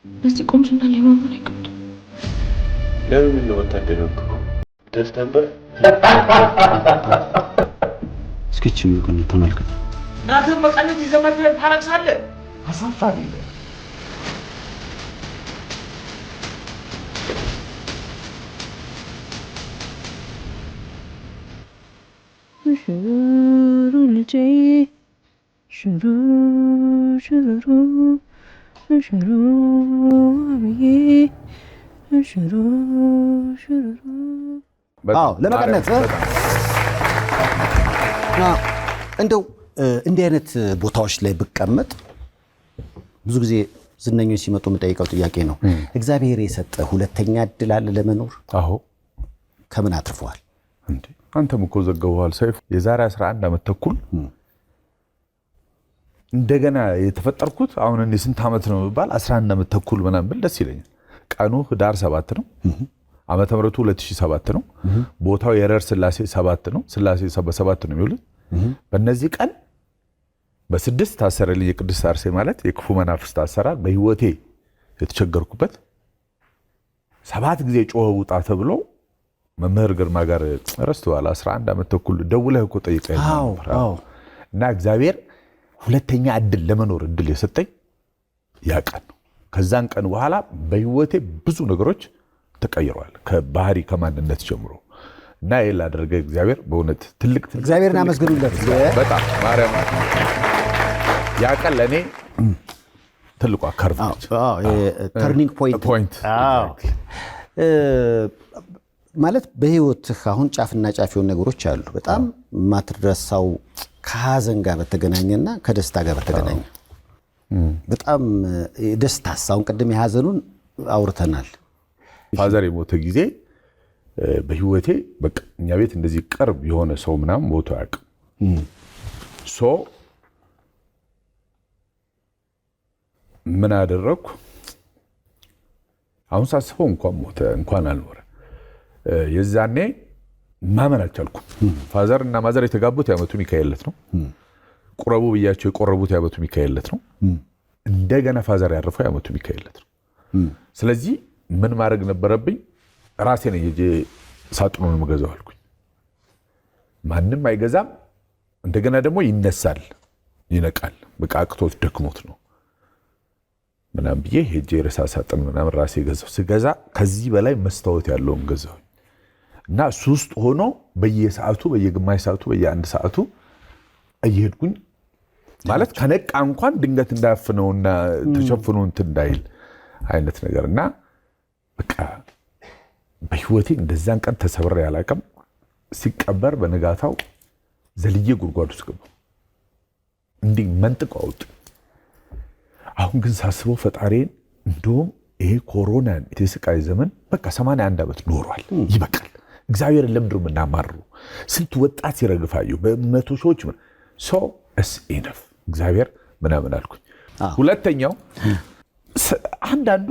በዚህ ቆምሽና ለማመን አይከብድ ለምን ነው ወታደረኩ ደስ ነበር እስኪ ምን ተመልከት ናተ መቀነት ይዘመር ታረክሳለህ አሳፋሪ ሽሩ ልጄ ሽሩ ሽሩ አብዬ ሽሩ ለመቀነት እንደው እንዲህ አይነት ቦታዎች ላይ ብቀመጥ ብዙ ጊዜ ዝነኞች ሲመጡ የምጠይቀው ጥያቄ ነው እግዚአብሔር የሰጠ ሁለተኛ እድል አለ ለመኖር አዎ ከምን አትርፈዋል እንዴ አንተም እኮ ዘገበዋል ሰይፍ የዛሬ 11 ዓመት ተኩል እንደገና የተፈጠርኩት አሁን እኔ ስንት ዓመት ነው ባል 11 ዓመት ተኩል ምናምን ብል ደስ ይለኛል ቀኑ ህዳር 7 ነው ዓመተ ምህረቱ 2007 ነው ቦታው የረር ስላሴ 7 ነው ስላሴ 7 ነው የሚውል በእነዚህ ቀን በስድስት ታሰረልኝ የቅድስት አርሴማ ማለት የክፉ መናፍስት አሰራር በህይወቴ የተቸገርኩበት 7 ጊዜ ጮኸ ውጣ ተብሎ መምህር ግርማ ጋር ረስተዋል 11 ዓመት ተኩል ደውለህ እኮ ጠይቀኝ እና እግዚአብሔር ሁለተኛ እድል ለመኖር እድል የሰጠኝ ያ ቀን ነው ከዛን ቀን በኋላ በህይወቴ ብዙ ነገሮች ተቀይረዋል ከባህሪ ከማንነት ጀምሮ እና ይሄን ላደረገ እግዚአብሔር በእውነት ትልቅ እግዚአብሔርን አመስግኑለት በጣም ማርያም ያ ቀን ለኔ ትልቋ ከርቭ ተርኒንግ ፖይንት ማለት በህይወትህ አሁን ጫፍና ጫፍ የሆኑ ነገሮች አሉ በጣም ማትረሳው ከሀዘን ጋር በተገናኘና ከደስታ ጋር በተገናኘ በጣም ደስታስ አሁን ቅድም የሀዘኑን አውርተናል ፋዘር የሞተ ጊዜ በህይወቴ በቃ እኛ ቤት እንደዚህ ቅርብ የሆነ ሰው ምናምን ሞቶ አያውቅም ሶ ምን አደረኩ አሁን ሳስበው እንኳን ሞተ እንኳን አልኖረ የዛኔ ማመን አልቻልኩም ፋዘር እና ማዘር የተጋቡት ያመቱ ሚካኤልለት ነው ቁረቡ ብያቸው የቆረቡት ያመቱ ሚካኤልለት ነው እንደገና ፋዘር ያረፈው ያመቱ ሚካኤልለት ነው ስለዚህ ምን ማድረግ ነበረብኝ ራሴ ነኝ ሳጥኑን መገዛው አልኩኝ ማንም አይገዛም። እንደገና ደግሞ ይነሳል፣ ይነቃል። በቃ አቅቶት ደክሞት ነው ምናምን ብዬ ሄጄ ሬሳ ሳጥን ምናምን ራሴ ገዛው። ስገዛ ከዚህ በላይ መስታወት ያለውን ገዛው እና እሱ ውስጥ ሆኖ በየሰዓቱ በየግማሽ ሰዓቱ በየአንድ ሰዓቱ እየሄድኩኝ ማለት ከነቃ እንኳን ድንገት እንዳያፍነውና ተሸፍኖ እንትን እንዳይል አይነት ነገር እና በቃ በህይወቴ እንደዛን ቀን ተሰብሬ አላውቅም። ሲቀበር በነጋታው ዘልዬ ጉድጓድ ውስጥ ገባሁ። እንዲህ መንጥቆ አውጥ። አሁን ግን ሳስበው ፈጣሪን እንደውም ይሄ ኮሮናን የተሰቃይ ዘመን በቃ 81 ዓመት ኖሯል፣ ይበቃል። እግዚአብሔርን ለምንድን ነው የምናማርሩ? ስንት ወጣት ሲረግፋዩ በመቶ ሺዎች ሰው ኢነፍ እግዚአብሔር ምናምን አልኩኝ። ሁለተኛው አንዳንዱ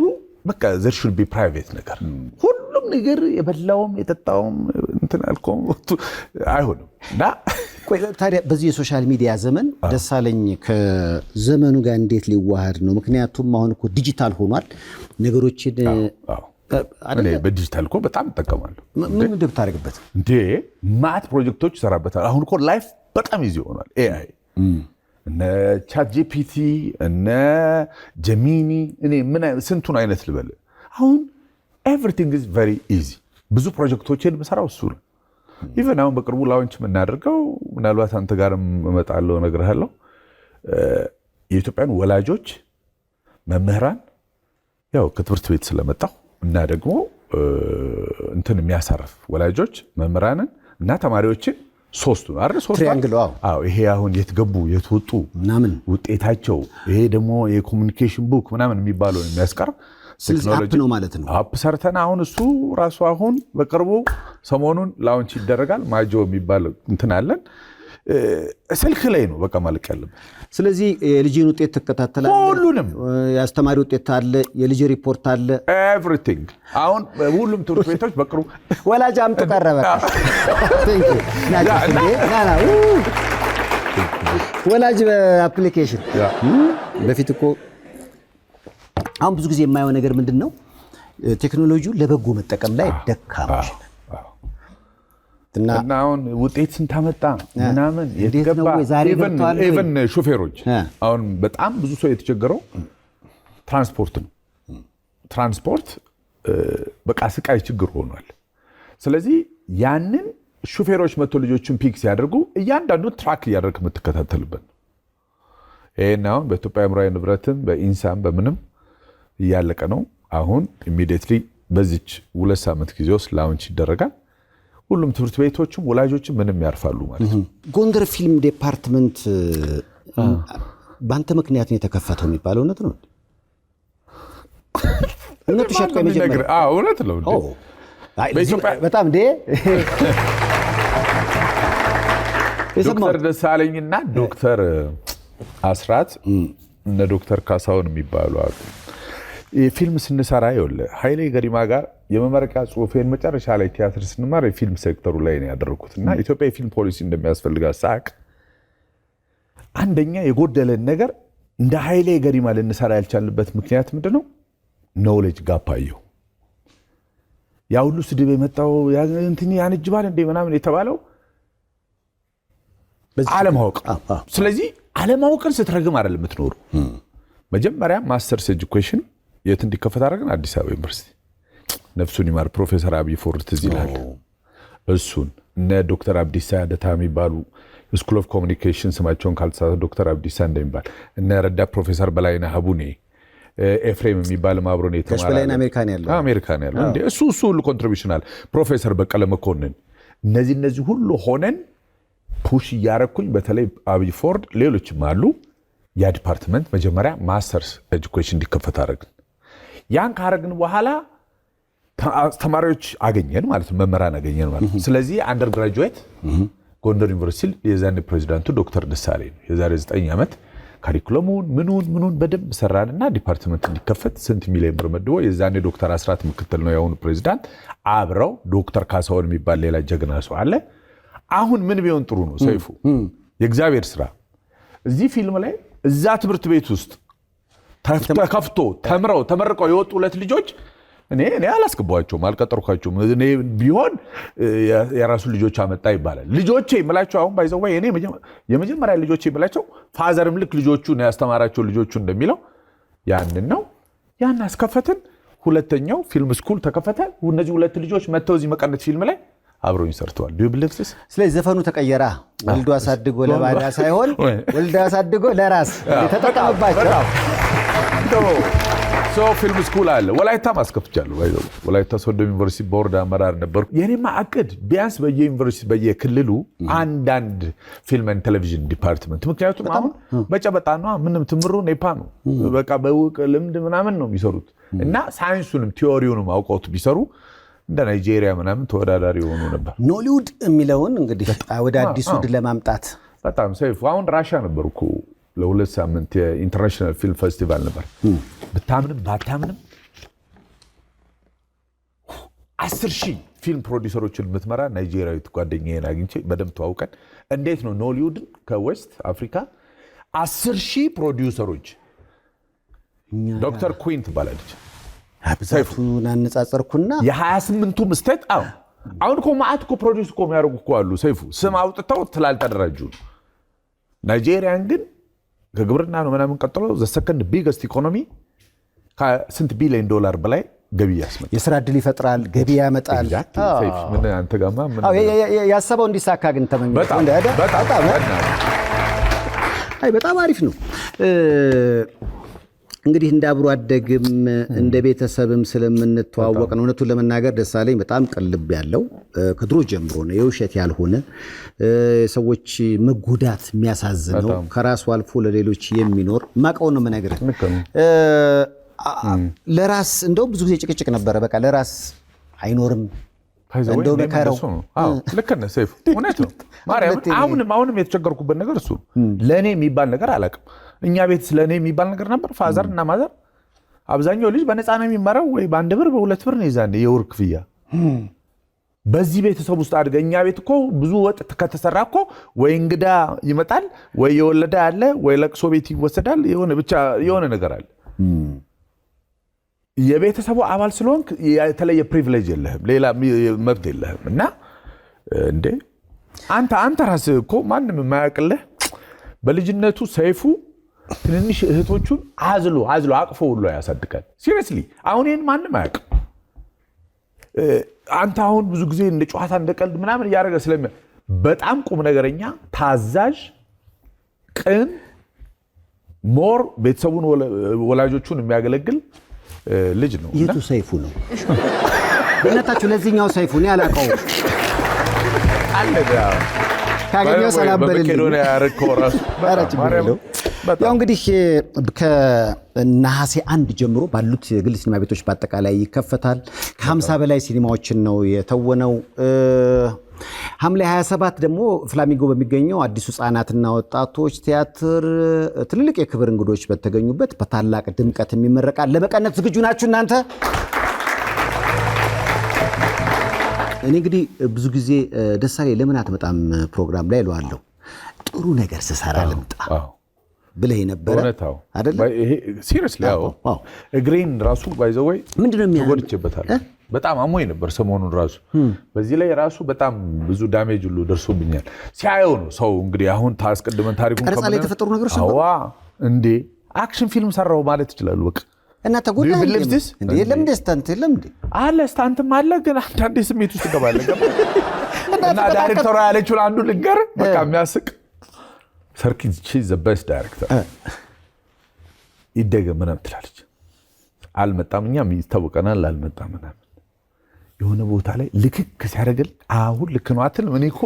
በቃ there should be private ነገር ሁሉም ነገር የበላውም የጠጣውም እንትን አልኮም አይሆንም እና ታዲያ በዚህ የሶሻል ሚዲያ ዘመን ደሳለኝ ከዘመኑ ጋር እንዴት ሊዋሃድ ነው? ምክንያቱም አሁን እኮ ዲጂታል ሆኗል ነገሮችን። እኔ በዲጂታል እኮ በጣም እጠቀማለሁ። ምን እንደምታደርግበት እንዴ ማት ፕሮጀክቶች ይሰራበታል። አሁን እኮ ላይፍ በጣም ኢዚ ሆኗል። ኤአይ እነ ቻት ጂፒቲ እነ ጀሚኒ እኔ ምን ስንቱን አይነት ልበል። አሁን ኤቭሪቲንግ ኢዝ ቬሪ ኢዚ። ብዙ ፕሮጀክቶችን የምሰራው እሱ ነው። ኢቨን አሁን በቅርቡ ላውንች የምናደርገው ምናልባት አንተ ጋርም እመጣለሁ እነግርሃለሁ። የኢትዮጵያን ወላጆች መምህራን ያው ከትምህርት ቤት ስለመጣሁ እና ደግሞ እንትን የሚያሳርፍ ወላጆች መምህራንን እና ተማሪዎችን ሶስቱ አይደል? ሶስቱ ትሪያንግል። አዎ ይሄ አሁን የት ገቡ የት ወጡ ምናምን ውጤታቸው ይሄ ደግሞ የኮሙኒኬሽን ቡክ ምናምን የሚባለው የሚያስቀር ቴክኖሎጂ ነው ማለት ነው። አፕ ሰርተን አሁን እሱ ራሱ አሁን በቅርቡ ሰሞኑን ላውንች ይደረጋል። ማጆ የሚባል እንትን አለን። ስልክ ላይ ነው በቃ ማለቅ ያለበት። ስለዚህ የልጅን ውጤት ትከታተላለህ? ሁሉንም የአስተማሪ ውጤት አለ፣ የልጅ ሪፖርት አለ፣ ኤቭሪቲንግ። አሁን ሁሉም ትምህርት ቤቶች በቅርቡ ወላጅ አምጡ ቀረበ። ወላጅ በአፕሊኬሽን በፊት እኮ አሁን ብዙ ጊዜ የማየው ነገር ምንድን ነው? ቴክኖሎጂው ለበጎ መጠቀም ላይ ደካሞች እና አሁን ውጤት ስንታመጣ ምናምን የተገባ ኢቨን ሾፌሮች አሁን በጣም ብዙ ሰው የተቸገረው ትራንስፖርት ነው። ትራንስፖርት በቃ ስቃይ ችግር ሆኗል። ስለዚህ ያንን ሾፌሮች መጥቶ ልጆችን ፒክ ሲያደርጉ እያንዳንዱ ትራክ እያደረግ የምትከታተልበት ነው። ይሄን አሁን በኢትዮጵያ አእምሯዊ ንብረትም በኢንሳም በምንም እያለቀ ነው። አሁን ኢሚዲየትሊ በዚች 2 ሳምንት ጊዜ ውስጥ ላውንች ይደረጋል። ሁሉም ትምህርት ቤቶችም ወላጆችም ምንም ያርፋሉ ማለት ነው። ጎንደር ፊልም ዲፓርትመንት በአንተ ምክንያት ነው የተከፈተው የሚባለው እውነት ነው? እውነት ውሸት? እውነት ነው። በጣም እንዴ ዶክተር ደሳለኝና ዶክተር አስራት እነ ዶክተር ካሳሁን የሚባሉ አሉ። ፊልም ስንሰራ ይኸውልህ ኃይሌ ገሪማ ጋር የመመረቂያ ጽሁፌን መጨረሻ ላይ ቲያትር ስንማር የፊልም ሴክተሩ ላይ ነው ያደረኩት እና ኢትዮጵያ የፊልም ፖሊሲ እንደሚያስፈልጋት ሳቅ አንደኛ የጎደለን ነገር እንደ ኃይሌ ገሪማ ልንሰራ ያልቻልንበት ምክንያት ምንድነው? ኖሌጅ ጋፕ አየሁ። ያ ሁሉ ስድብ የመጣው እንትን ያንጅባል እንደ ምናምን የተባለው አለማወቅ። ስለዚህ አለማወቅን ስትረግም አይደለም የምትኖሩ። መጀመሪያ ማስተርስ ኤጁኬሽን የት እንዲከፈት አደረግን? አዲስ አበባ ዩኒቨርሲቲ። ነፍሱን ይማር ፕሮፌሰር አብይ ፎርድ ትዝ ይላል። እሱን እነ ዶክተር አብዲሳ ያደታ የሚባሉ ስኩል ኦፍ ኮሚኒኬሽን ስማቸውን ካልተሳሳተ ዶክተር አብዲሳ እንደሚባል እነ ረዳት ፕሮፌሰር በላይነህ ሀቡኔ ኤፍሬም የሚባል ማብሮን የተማረ አሜሪካን ያለው እንዴ እሱ ሁሉ ኮንትሪቢዩሽን አለ። ፕሮፌሰር በቀለ መኮንን እነዚህ ሁሉ ሆነን ፑሽ እያረኩኝ በተለይ አብይ ፎርድ ሌሎችም አሉ። ያ ዲፓርትመንት መጀመሪያ ማስተርስ ኤጁኬሽን እንዲከፈት አደረግን። ያን ካረግን በኋላ ተማሪዎች አገኘን ማለት ነው፣ መምህራን አገኘን ማለት ነው። ስለዚህ አንደር ግራጁዌት ጎንደር ዩኒቨርሲቲ የዛኔ ፕሬዚዳንቱ ዶክተር ደሳለኝ ነው። የዛሬ 9 ዓመት ካሪኩለሙን ምኑን በደንብ ሰራንና ዲፓርትመንት እንዲከፈት ስንት ሚሊዮን ብር መድቦ የዛኔ ዶክተር አስራት ምክትል ነው ያሁኑ ፕሬዚዳንት አብረው ዶክተር ካሳሁን የሚባል ሌላ ጀግና ሰው አለ። አሁን ምን ቢሆን ጥሩ ነው ሰይፉ፣ የእግዚአብሔር ስራ እዚህ ፊልም ላይ እዛ ትምህርት ቤት ውስጥ ተከፍቶ ተምረው ተመርቀው የወጡ 2 ልጆች እኔ አላስገባቸውም፣ አልቀጠርኳቸውም። እኔ ቢሆን የራሱ ልጆች አመጣ ይባላል። ልጆቼ የምላቸው አሁን ባይዘው እኔ የመጀመሪያ ልጆቼ የምላቸው ፋዘርም ልክ ልጆቹን ያስተማራቸው ልጆቹ እንደሚለው ያንን ነው። ያን አስከፈትን። ሁለተኛው ፊልም ስኩል ተከፈተ። እነዚህ ሁለት ልጆች መተው እዚህ መቀነት ፊልም ላይ አብረውኝ ሰርተዋል። ዱ ዩ ቢሊቭ ዚስ? ስለዚህ ዘፈኑ ተቀየራ። ወልዶ አሳድጎ ለባዳ ሳይሆን ወልዶ አሳድጎ ለራስ ተጠቀምባቸው። ፊልም ስኩል አለ። ወላይታ ማስከፍቻለሁ። ወላይታ ሶዶ ዩኒቨርሲቲ ቦርድ አመራር ነበርኩ። የኔማ አቅድ ቢያንስ በየዩኒቨርሲቲ በየክልሉ አንዳንድ ፊልም ኤንድ ቴሌቪዥን ዲፓርትመንት። ምክንያቱም አሁን በጨበጣ ነው፣ ምንም ትምሩ ኔፓ ነው፣ በቃ በውቅ ልምድ ምናምን ነው የሚሰሩት እና ሳይንሱንም ቲዮሪውንም አውቀውት ቢሰሩ እንደ ናይጄሪያ ምናምን ተወዳዳሪ የሆኑ ነበር። ኖሊውድ የሚለውን እንግዲህ ወደ አዲሱ ለማምጣት በጣም ሰይፉ አሁን ራሻ ነበርኩ ለ2 ሳምንት የኢንተርናሽናል ፊልም ፌስቲቫል ነበር። ብታምንም ባታምንም 10,000 ፊልም ፕሮዲውሰሮችን የምትመራ ናይጄሪያዊት ጓደኛዬን አግኝቼ በደንብ ተዋውቀን እንዴት ነው ኖሊውድን ከዌስት አፍሪካ 10,000 ፕሮዲውሰሮች ዶክተር ኩዊን ትባላለች። ብዛቱን አነጻጸርኩና የ28ቱም ስቴት አሁን እኮ ማአት እኮ ፕሮዲውስ እኮ የሚያደርጉ እኮ አሉ ሰይፉ፣ ስም አውጥተው ትላልተደራጁ። ናይጄሪያን ግን ከግብርና ነው ምናምን ቀጥሎ ዘሰከንድ ቢገስት ኢኮኖሚ ከስንት ቢሊዮን ዶላር በላይ ገቢ ያስመጣል። የስራ ዕድል ይፈጥራል፣ ገቢ ያመጣል። ምን አንተ ጋማ ምን ያሰበው እንዲሳካ ግን ተመኘው። በጣም አሪፍ ነው። እንግዲህ እንደ አብሮ አደግም እንደ ቤተሰብም ስለምንተዋወቅ ነው። እውነቱን ለመናገር ደሳለኝ በጣም ቀልብ ያለው ከድሮ ጀምሮ ነው፣ የውሸት ያልሆነ ሰዎች መጎዳት የሚያሳዝነው ከራሱ አልፎ ለሌሎች የሚኖር ማቀው ነው የምነግርህ። ለራስ እንደው ብዙ ጊዜ ጭቅጭቅ ነበረ። በቃ ለራስ አይኖርም እንደው መከረው። ልክ ነህ ሰይፉ፣ እውነት ነው ማርያም። አሁንም የተቸገርኩበት ነገር እሱ ለእኔ የሚባል ነገር አላውቅም። እኛ ቤት ስለኔ የሚባል ነገር ነበር። ፋዘር እና ማዘር አብዛኛው ልጅ በነፃ ነው የሚመራው፣ ወይ በ1 ብር በ2 ብር ነው ይዛን የወር ክፍያ። በዚህ ቤተሰብ ውስጥ አድገ እኛ ቤት እኮ ብዙ ወጥ ከተሰራ እኮ ወይ እንግዳ ይመጣል፣ ወይ የወለደ አለ፣ ወይ ለቅሶ ቤት ይወሰዳል። የሆነ ብቻ የሆነ ነገር አለ። የቤተሰቡ አባል ስለሆንክ የተለየ ፕሪቪሌጅ የለህም፣ ሌላ መብት የለህም። እና እንዴ አንተ ራስህ እኮ ማንም የማያውቅልህ በልጅነቱ ሰይፉ ትንንሽ እህቶቹን አዝሎ አቅፎ ሁሉ ያሳድጋል። ሲሪየስሊ አሁን ይሄን ማንም አያውቅም። አንተ አሁን ብዙ ጊዜ እንደ ጨዋታ እንደ ቀልድ ምናምን እያደረገ በጣም ቁም ነገረኛ፣ ታዛዥ፣ ቅን፣ ሞር ቤተሰቡን ወላጆቹን የሚያገለግል ልጅ ነው። የቱ ሰይፉ ነው በእናታችሁ? ለዚህኛው ሰይፉ እኔ አላውቀውም። ካገኘው ሰላም በልልኝ። ያው እንግዲህ ከነሐሴ 1 ጀምሮ ባሉት የግል ሲኒማ ቤቶች በአጠቃላይ ይከፈታል። ከ50 በላይ ሲኒማዎችን ነው የተወነው። ሐምሌ 27 ደግሞ ፍላሚንጎ በሚገኘው አዲሱ ህጻናትና ወጣቶች ቲያትር ትልልቅ የክብር እንግዶች በተገኙበት በታላቅ ድምቀት የሚመረቃል። ለመቀነት ዝግጁ ናችሁ እናንተ? እኔ እንግዲህ ብዙ ጊዜ ደሳለኝ ለምን አትመጣም ፕሮግራም ላይ እለዋለሁ። ጥሩ ነገር ስሰራ ልምጣ ብለህ ነበረ አይደል? ይሄ ሲሪየስሊ እግሬን ራሱ ባይዘወይ ምንድነው ተጎድቼበታል። በጣም አሞኝ ነበር ሰሞኑን ራሱ። በዚህ ላይ ራሱ በጣም ብዙ ዳሜጅ ሁሉ ደርሶብኛል። ሲያየው ነው ሰው እንግዲህ አሁን ታስቀድመን ታሪኩን ቀረጻ ላይ የተፈጠሩ ነገሮች ነው። እንዴ አክሽን ፊልም ሰራው ማለት ይችላል። በቃ እና ተጎዳ እንዴ? የለም ደስታንት የለም እንዴ? አለ ስታንትም አለ፣ ግን አንዳንዴ ስሜት ውስጥ ገባለህ። እና ዳይሬክተሩ ያለችው አንዱ ልንገር፣ በቃ የሚያስቅ ሰርኪ she's the best director ይደገም ምናምን ትላለች። አልመጣም፣ እኛም ይታወቀናል፣ አልመጣም ምናምን የሆነ ቦታ ላይ ልክክ ሲያደርግል አሁን ልክ ነው አትልም። እኔ እኮ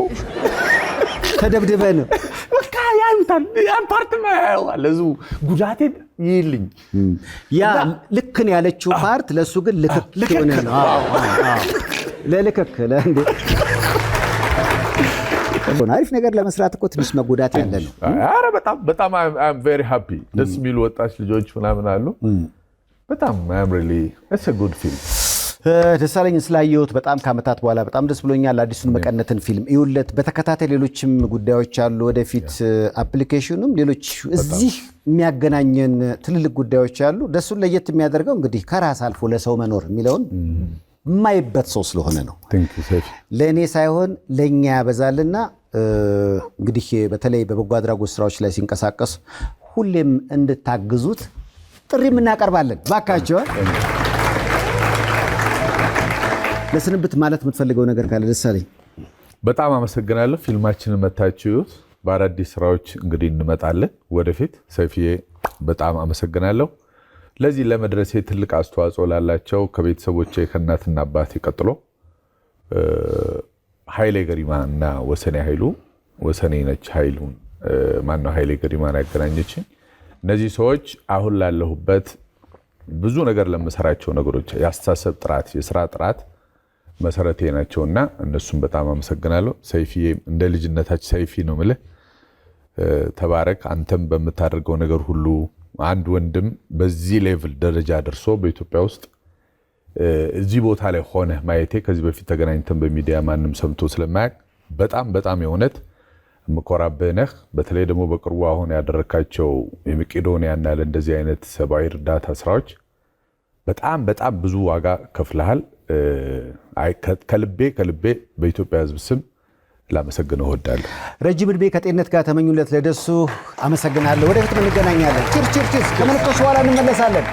ተደብድበህ ነው በቃ ያዩታል። ያን ፓርት ማያየዋል። ለዙ ጉዳቴን ይልኝ ያ ልክ ነው ያለችው ፓርት ለሱ ግን ልክክ ሆነ ነው። ለልክክ ለእንዴ አሪፍ ነገር ለመስራት እኮ ትንሽ መጎዳት ያለ ነው። ኧረ በጣም I'm very happy። ደስ የሚሉ ወጣች ልጆች ምናምን አሉ። በጣም I'm really it's a good film። ደሳለኝ ስላየሁት በጣም ከዓመታት በኋላ በጣም ደስ ብሎኛል። አዲሱን መቀነትን ፊልም ይውለት በተከታታይ ሌሎችም ጉዳዮች አሉ ወደፊት አፕሊኬሽኑም ሌሎች እዚህ የሚያገናኘን ትልልቅ ጉዳዮች አሉ። ደሱን ለየት የሚያደርገው እንግዲህ ከራስ አልፎ ለሰው መኖር የሚለውን የማይበት ሰው ስለሆነ ነው። ለእኔ ሳይሆን ለእኛ ያበዛልና እንግዲህ በተለይ በበጎ አድራጎት ስራዎች ላይ ሲንቀሳቀስ ሁሌም እንድታግዙት ጥሪም እናቀርባለን። ባካቸው ለስንብት ማለት የምትፈልገው ነገር ካለ ደሳለኝ? በጣም አመሰግናለሁ። ፊልማችንን መታችሁት በአዳዲስ ስራዎች እንግዲህ እንመጣለን ወደፊት። ሰይፍዬ በጣም አመሰግናለሁ። ለዚህ ለመድረሴ ትልቅ አስተዋጽኦ ላላቸው ከቤተሰቦቼ ከእናትና አባቴ ቀጥሎ ኃይሌ ገሪማ እና ወሰኔ ኃይሉ፣ ወሰኔ ነች ኃይሉን ማነው ኃይሌ ገሪማን ያገናኘችኝ። እነዚህ ሰዎች አሁን ላለሁበት ብዙ ነገር ለምሰራቸው ነገሮች የአስተሳሰብ ጥራት፣ የስራ ጥራት መሰረቴ ናቸውና እነሱም በጣም አመሰግናለሁ። ሰይፍዬ እንደ ልጅነታችን ሰይፊ ነው የምልህ። ተባረክ። አንተም በምታደርገው ነገር ሁሉ አንድ ወንድም በዚህ ሌቭል ደረጃ ደርሶ በኢትዮጵያ ውስጥ እዚህ ቦታ ላይ ሆነ ማየቴ ከዚህ በፊት ተገናኝተን በሚዲያ ማንም ሰምቶ ስለማያውቅ በጣም በጣም የእውነት የምኮራብህ ነህ። በተለይ ደግሞ በቅርቡ አሁን ያደረካቸው የመቄዶንያና ለእንደዚህ አይነት ሰብአዊ እርዳታ ስራዎች በጣም በጣም ብዙ ዋጋ ከፍለሃል። ከልቤ በኢትዮጵያ ሕዝብ ስም ላመሰግነው እወዳለሁ። ረጅም ዕድሜ ከጤንነት ጋር ተመኙለት ለደሱ። አመሰግናለሁ። ወደፊት እንገናኛለን። ቺርስ። ከመልእክቶች በኋላ እንመለሳለን።